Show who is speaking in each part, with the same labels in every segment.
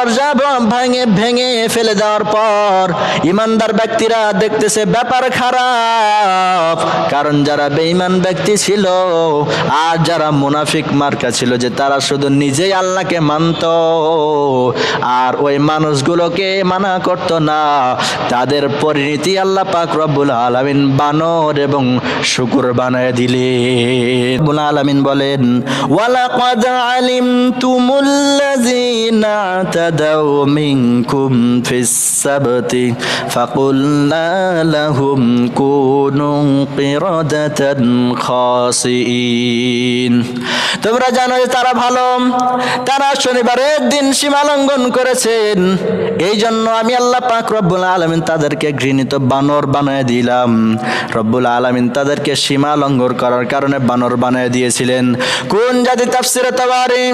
Speaker 1: দরজা ভেঙে ভেঙে ফেলে দেওয়ার পর ইমানদার ব্যক্তিরা দেখতেছে ব্যাপার খারাপ, কারণ যারা বেঈমান ব্যক্তি ছিল আর যারা মুনাফিক মার্কা ছিল, যে তারা শুধু নিজেই আল্লাহকে মানত আর ওই মানুষগুলোকে মানা করত না, তাদের পরিণতি আল্লাহ পাক রব্বুল আলামিন বানর এবং শূকর বানায় দিলেন। রব্বুল আলামিন বলেন, ওয়ালাকাদ আলিমতুমুল্লাযীনা আতাদাউ মিনকুম ফিস সাবতি ফাকুলনা লাহুম কুনু কিরাদাতান খাসিইন। তোমরা জানো যে তারা ভালো, তারা শনিবারের দিন সীমা লঙ্ঘন করেছেন, এই জন্য আমি আল্লাহ পাক রব্বুল আলামিন তাদেরকে ঘৃণিত বানর বানায় দিলাম। রব্বুল আলামিন তাদেরকে সীমা লঙ্ঘন করার কারণে বানর বানায় দিয়েছিলেন। কোন জাতি? তাফসিরে তাবারি,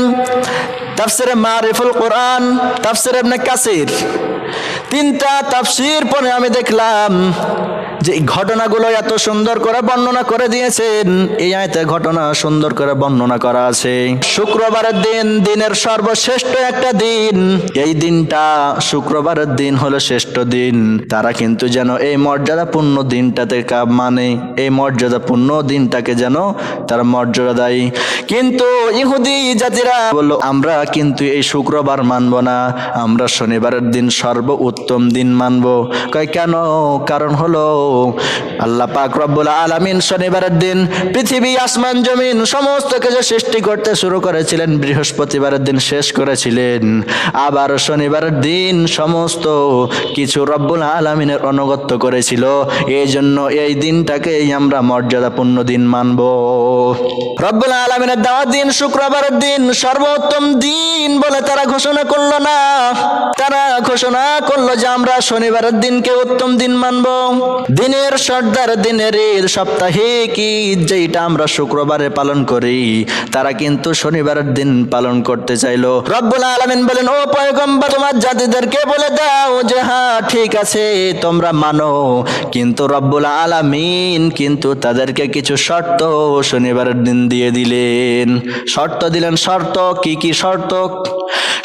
Speaker 1: তাফসিরে মারিফুল কোরআন, তাফসিরে ইবনে কাসির, তিনটা তাফসির পড়ে আমি দেখলাম যে ঘটনাগুলো এত সুন্দর করে বর্ণনা করে দিয়েছেন। এই আয়াতে ঘটনা সুন্দর করে বর্ণনা করা আছে। শুক্রবারের দিন দিনের সর্বশ্রেষ্ঠ একটা দিন, এই দিনটা শুক্রবারের দিন হলো শ্রেষ্ঠ দিন। তারা কিন্তু যেন এই মর্যাদাপূর্ণ দিনটাতে মানে এই মর্যাদাপূর্ণ দিনটাকে যেন তারা মর্যাদা দেয়। কিন্তু ইহুদি জাতিরা বলল, আমরা কিন্তু এই শুক্রবার মানব না, আমরা শনিবারের দিন সর্বোত্তম দিন মানব। কয় কেন? কারণ হলো আল্লাহ পাক রব্বুল আলামিন শনিবারের দিন পৃথিবী আসমান জমিন সমস্ত কিছু সৃষ্টি করতে শুরু করেছিলেন, বৃহস্পতিবারের দিন শেষ করেছিলেন, আবার শনিবারের দিন সমস্ত কিছু রব্বুল আলামিনের অনুগত্য করেছিল। এই জন্য এই দিনটাকেই আমরা মর্যাদাপূর্ণ দিন মানব। রব্বুল আলামিনের দেওয়া দিন শুক্রবারের দিন সর্বোত্তম দিন বলে তারা ঘোষণা করলো না, তারা ঘোষণা করলো যে আমরা শনিবারের দিনকে উত্তম দিন মানব। দিনের সর্দার, দিনের ঈদ, সাপ্তাহিক ঈদ যেটা আমরা শুক্রবারে পালন করি, তারা কিন্তু শনিবারের দিন পালন করতে চাইলো। রব্বুল আলামিন বলেন, ও পয়গম্বর, তোমার জাতিদেরকে বলে দাও যে হ্যাঁ ঠিক আছে তোমরা মানো, কিন্তু রব্বুল আলামিন কিন্তু তাদেরকে কিছু শর্ত শনিবারের দিন দিয়ে দিলেন। শর্ত দিলেন। শর্ত কি কি?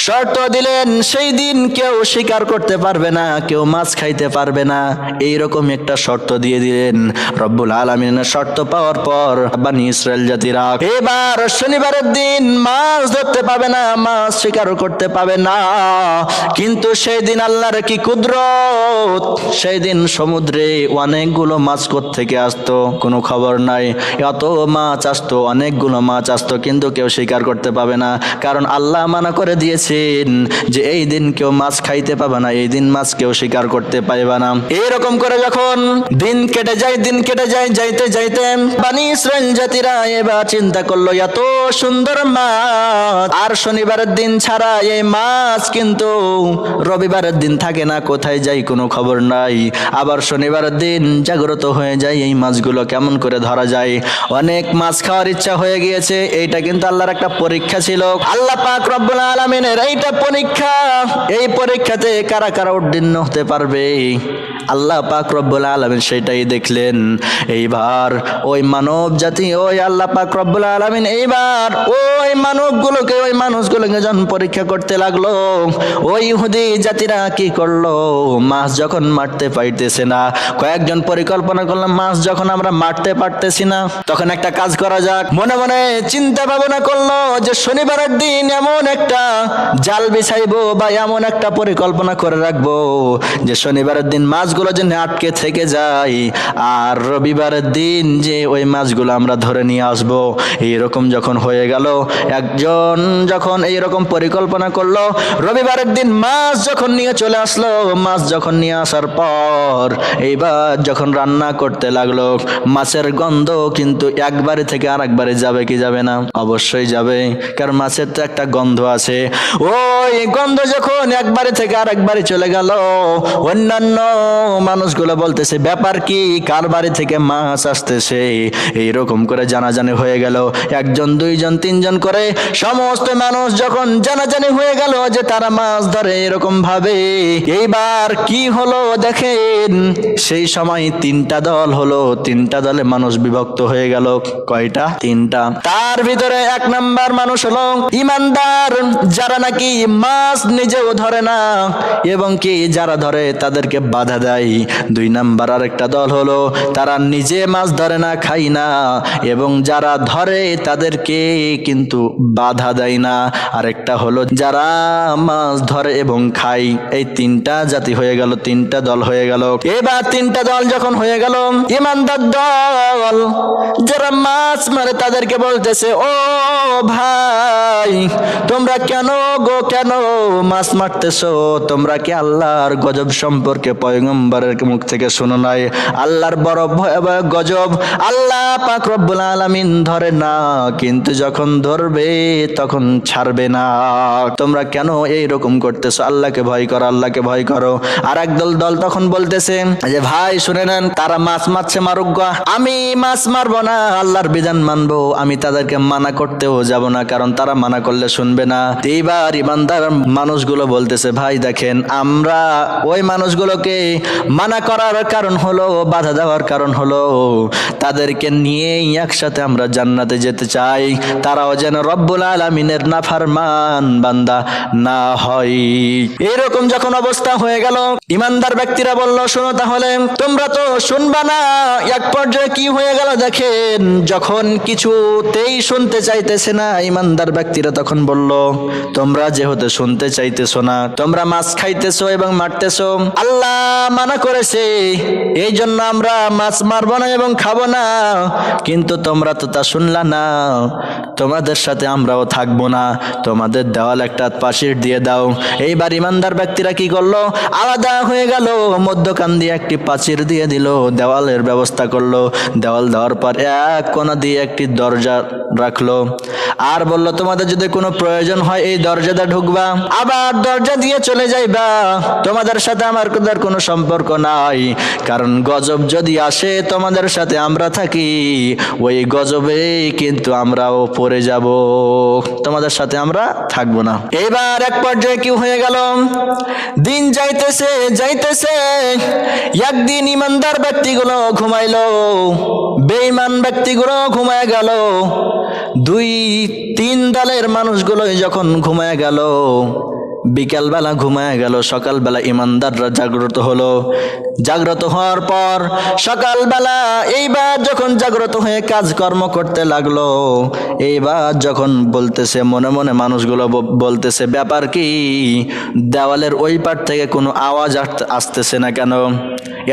Speaker 1: শর্ত দিলেন সেই দিন কেউ শিকার করতে পারবে না, কেউ মাছ খাইতে পারবে না, এইরকম একটা শর্ত দিয়ে দিলেন রব্বুল আলামিনের। শর্ত পাওয়ার পর বনি ইসরাইল জাতিরা এবার শনিবারের দিন মাছ ধরতে পাবে না, মাছ শিকার করতে পাবে না। কিন্তু সেই দিন আল্লাহর কি কুদরত, সেই দিন সমুদ্রে অনেকগুলো মাছ থেকে আসতো কোনো খবর নাই, এত মাছ আসতো, অনেকগুলো মাছ আসতো, কিন্তু কেউ শিকার করতে পাবে না, কারণ আল্লাহ মানা করে দিয়েছেন যে এই দিন কেউ মাছ খাইতে পাবে না, এই দিন মাছ কেউ শিকার করতে পারবে না। এরকম করে যখন দিন কেটে যায় যাইতে যাইতে বনি ইসরাইল জাতিরা এবার চিন্তা করলো এত সুন্দর মাছ, আর শনিবারের দিন ছাড়া এই মাছ কিন্তু রবিবারের দিন থাকে না, কোথায় যাই কোনো খবর নাই। আবার শনিবারের দিন জাগ্রত হয়ে যায়, এই মাছগুলো কেমন করে ধরা যায়। অনেক মাছ খাওয়ার ইচ্ছা হয়ে গিয়েছে। এইটা কিন্তু আল্লাহর একটা পরীক্ষা ছিল, আল্লাহ পাক রব্বুল আলামিনের এইটা পরীক্ষা। এই পরীক্ষাতে কারা কারা উত্তীর্ণ হতে পারবে আল্লাহ পাক রব্বুল আলামিন সেটাই দেখলেন। এইবার ওই মানব জাতি, ওই আল্লাহ পাক রব্বুল আলামিন এইবার ওই মানুষগুলোকে যখন পরীক্ষা করতে লাগলো, ওই ইহুদি জাতিরা কি করলো, মাছ যখন মারতে পারতেছে না, কয়েকজন পরিকল্পনা করলাম মাছ যখন আমরা মারতে পারতেছি না, তখন একটা কাজ করা যাক। মনে মনে চিন্তা ভাবনা করলো যে শনিবারের দিন এমন একটা জাল বিছাইবো বা এমন একটা পরিকল্পনা করে রাখবো যে শনিবারের দিন মাছগুলো যেন আটকে থেকে যায়, আর রবিবারের দিন যে ওই মাছগুলো আমরা ধরে নিয়ে আসবো। এইরকম যখন হয়ে গেল, একজন যখন এইরকম পরিকল্পনা করলো, রবিবারের দিন মাছ যখন নিয়ে চলে আসলো, মাছ যখন নিয়ে আসার পর এইবার যখন রান্না করতে লাগলো, মাছের গন্ধ কিন্তু একবারে থেকে আরেকবারে যাবে কি যাবে না? অবশ্যই যাবে, কারণ মাছের তো একটা গন্ধ আছে। ওই গন্ধ যখন একবারে থেকে আরেকবারে চলে গেল, অন্যান্য মানুষগুলো বলতেছে ব্যাপার কি, কার বাড়ি থেকে মাছ আসতেছে। এইরকম করে জানাজানি হয়ে গেল, একজন দুইজন তিনজন করে সমস্ত মানুষ যখন জানাজানি হয়ে গেল যে তারা মাছ ধরে এরকম ভাবে, এইবার কি হলো দেখেন, সেই সময় তিনটা দল হলো, তিনটা দলে মানুষ বিভক্ত হয়ে গেল। কয়টা? তিনটা। তার ভিতরে এক নাম্বার মানুষ হলো ইমানদার, যারা নাকি মাছ নিজেও ধরে না এবং কি যারা ধরে তাদেরকে বাধা দেয়। দুই নাম্বার আরেকটা দল হলো তারা নিজে মাছ ধরে না, খায় না, এবং যারা ধরে তাদেরকে কিন্তু বাধা দেয় না। আরেকটা হলো যারা মাছ ধরে এবং খায়। এই তিনটা জাতি হয়ে গেল, তিনটা দল হয়ে গেল। এবার তিনটা দল যখন হয়ে গেল, ইমানদার দল যারা মাছ মারে তাদেরকে বলতেছে, ও ভাই তোমরা কেন মাছ মারতেছো? তোমরা কি আল্লাহর গজব সম্পর্কে পয়গম্বরের মুখ থেকে শোনো নাই? আল্লাহর বড় ভয়াবহ গজব, আল্লাহ পাক রব্বুল আলামিন ধরে না, কিন্তু যখন ধরবে তখন ছাড়বে না। তোমরা কেন এইরকম করতেছো? আল্লাহকে ভয় করো, আল্লাহকে ভয় করো। আর একদল দল তখন বলতেছে যে ভাই শুনে নেন, তারা মাছ মারছে মারুক গা, আমি মাছ মারবো না, আল্লাহর বিধান মানবো। আমি তাদেরকে মানা করতেও যাব না, কারণ তারা মানা করলে শুনবে না। এইবার ইমানদার মানুষগুলো বলতেছে, ভাই দেখেন, আমরা ওই মানুষগুলোকে মানা করার কারণ হলো, বাধা দেওয়ার কারণ হলো তাদেরকে নিয়ে একসাথে আমরা জান্নাতে যেতে চাই, তারাও যেন রব্বুল আলামিনের নাফরমান বান্দা না হয়। এরকম যখন অবস্থা হয়ে গেল, ইমানদার ব্যক্তিরা বলল, শোনো তাহলে, তোমরা তো শুনবা না। এক পর্যায়ে কি হয়ে গেল দেখেন, যখন কিছুতেই শুনতে চাইতেছে না, ইমানদার ব্যক্তিরা তখন বলল, তোমরা যেহেতু শুনতে চাইতেছো না, তোমরা মাছ খাইতেছো এবং মারতেছো, আল্লাহ মানা করেছে, এই জন্য আমরা মাছ মারবো না এবং খাবো না, কিন্তু তোমরা তো তা শুনলা না, তোমাদের সাথে আমরাও থাকবো না, তোমাদের দেওয়াল একটা পাশির দিয়ে দাও। এইবার ইমানদার ব্যক্তিরা কি করলো, আলাদা হয়ে গেল, মধ্যখান দিয়ে একটি প্রাচীর দিয়ে দিল, দেওয়ালের ব্যবস্থা করলো। দেওয়াল দেওয়ার পর এক কোণা দিয়ে একটি দরজা রাখলো, আর বলল, তোমাদের যদি কোনো প্রয়োজন হয় এই দরজাটা ঢুকবা, আবার দরজা দিয়ে চলে যাইবা, তোমাদের সাথে আমার কোনো সম্পর্ক নাই, কারণ গজব যদি আসে তোমাদের সাথে আমরা থাকি, ওই গজবে কিন্তু আমরাও পড়ে যাব, তোমাদের সাথে আমরা থাকবো না। এবার এক পর্যায়ে কি হয়ে গেল, দিন যাইতেছে একদিন ইমানদার ব্যক্তিগুলো ঘুমাইলো, বেঈমান ব্যক্তিগুলো ঘুমায় গেল, দুই তিন দলের মানুষগুলো যখন ঘুমায় গেল, বিকালবেলা ঘুমায় গেল, সকালবেলা ইমানদাররা জাগ্রত হলো। জাগ্রত হওয়ার পর সকালবেলা এইবার যখন জাগ্রত হয়ে কাজকর্ম করতে লাগলো, এইবার যখন বলতেছে মনে মনে মানুষগুলো বলতেছে, ব্যাপার কি, দেওয়ালের ওই পার থেকে কোনো আওয়াজ আসতেছে না কেন?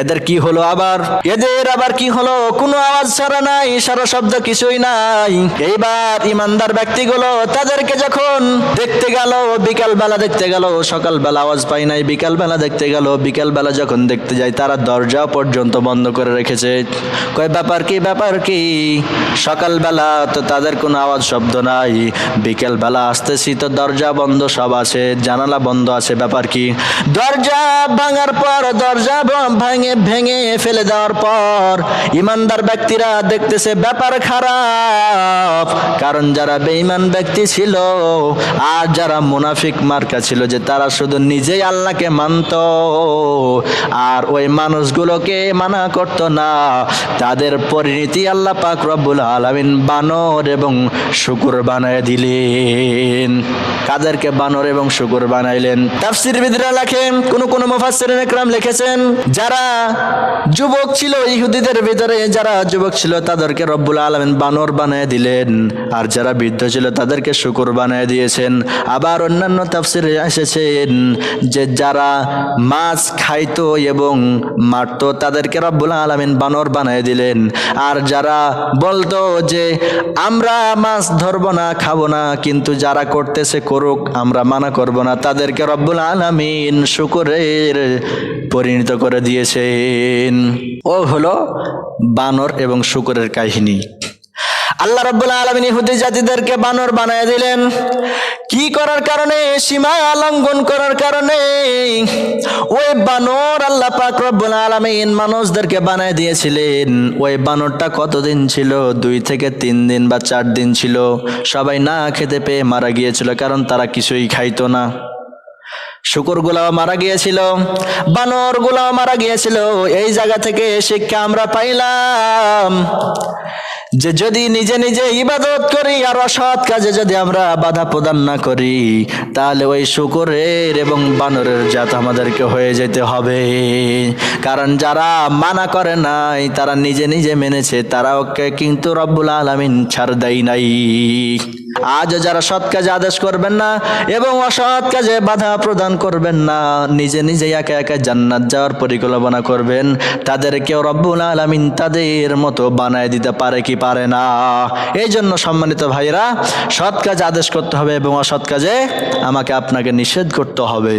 Speaker 1: এদের কি হলো আবার? এদের আবার কি হলো? কোনো আওয়াজ ছাড়া নাই, সারা শব্দ কিছুই নাই। এইবার ইমানদার ব্যক্তিগুলো তাদেরকে যখন দেখতে গেল, বিকালবেলা দেখতে গেল, সকালবেলা আওয়াজ পাই নাই, বিকালবেলা দেখতে গেল, বিকালবেলা যখন দেখতে যায় তারা দরজা পর্যন্ত বন্ধ করে রেখেছে। কয় ব্যাপার কি, সকালবেলা তো তাদের কোনো আওয়াজ শব্দ নাই, বিকালবেলা আসতেছি তো দরজা বন্ধ সব আছে, জানালা বন্ধ আছে, ব্যাপার কি? দরজা ভাঙার পর, দরজা ভেঙে ফেলে দেওয়ার পর ইমানদার ব্যক্তিরা দেখতেছে ব্যাপার খারাপ, কারণ যারা বেঈমান ব্যক্তি ছিল আর যারা মুনাফিক মার্কা ছিল, যে তারা শুধু নিজেই আল্লাহকে মানত আর ওই মানুষগুলোকে মানা করত না, তাদের পরিণতি আল্লাহ পাক রব্বুল আলামিন বানর এবং শূকর বানায় দিলেন। কাদেরকে বানর এবং শূকর বানাইলেন? তাফসীরবিদরা লেখেন, কোন মুফাসসিরিন ইকরাম লিখেছেন, যারা যুবক ছিল ইহুদিদের ভিতরে, যারা যুবক ছিল তাদেরকে রব্বুল আলামিন বানর বানায় দিলেন, আর যারা বৃদ্ধ ছিল তাদেরকে শূকর বানায় দিয়েছেন। আবার অন্যান্য তাফসীরে এসেছেন যে যারা মাছ খাইতো এবং মারতো তাদেরকে রব্বুল আলামিন বানর বানায় দিলেন, আর যারা বলতো যে আমরা মাছ ধরবো না, খাবো না, কিন্তু যারা করতেছে করুক, আমরা মানা করব না, তাদেরকে রব্বুল আলামিন শূকরের পরিণত করে দিয়েছেন। ও হলো বানর এবং শূকরের কাহিনী। আল্লাহ রাব্বুল আলামিন ইহুদি জাতিদেরকে বানর বানায় দিলেন। কি করার কারণে? সীমা লঙ্ঘন করার কারণে। ওই বানর আল্লাহ পাক রব্বুল আলামিন মানুষদেরকে বানায় দিয়েছিলেন। ওই বানরটা কতদিন ছিল? 2 থেকে 3 দিন বা 4 দিন ছিল। সবাই না খেতে পেয়ে মারা গিয়েছিল, কারণ তারা কিছুই খাইতো না। শুকরগুলাও মারা গিয়েছিল, বানরগুলাও মারা গিয়েছিল। এই জায়গা থেকে শিক্ষা আমরা পাইলাম যে যদি নিজে নিজে ইবাদত করি আর অসৎ কাজে যদি আমরা বাধা প্রদান না করি, তাহলে ওই শুকরের এবং বানরের জাত আমাদেরকে হয়ে যেতে হবে। কারণ যারা মানা করে নাই, তারা নিজে নিজে মেনেছে, তারাওকে কিন্তু রব্বুল আলামিন ছাড় দেয় নাই। আজও যারা সৎ কাজে আদেশ করবেন না এবং অসৎ কাজে বাধা প্রদান করবেন না, নিজে নিজে একা একা জান্নাত যাওয়ার পরিকল্পনা করবেন, তাদেরকেও রব্বুল আলামিন তাদের মতো বানায় দিতে পারে কি পারে না? এই জন্য সম্মানিত ভাইরা, সৎ কাজে আদেশ করতে হবে এবং অসৎ কাজে আমাকে আপনাকে নিষেধ করতে হবে।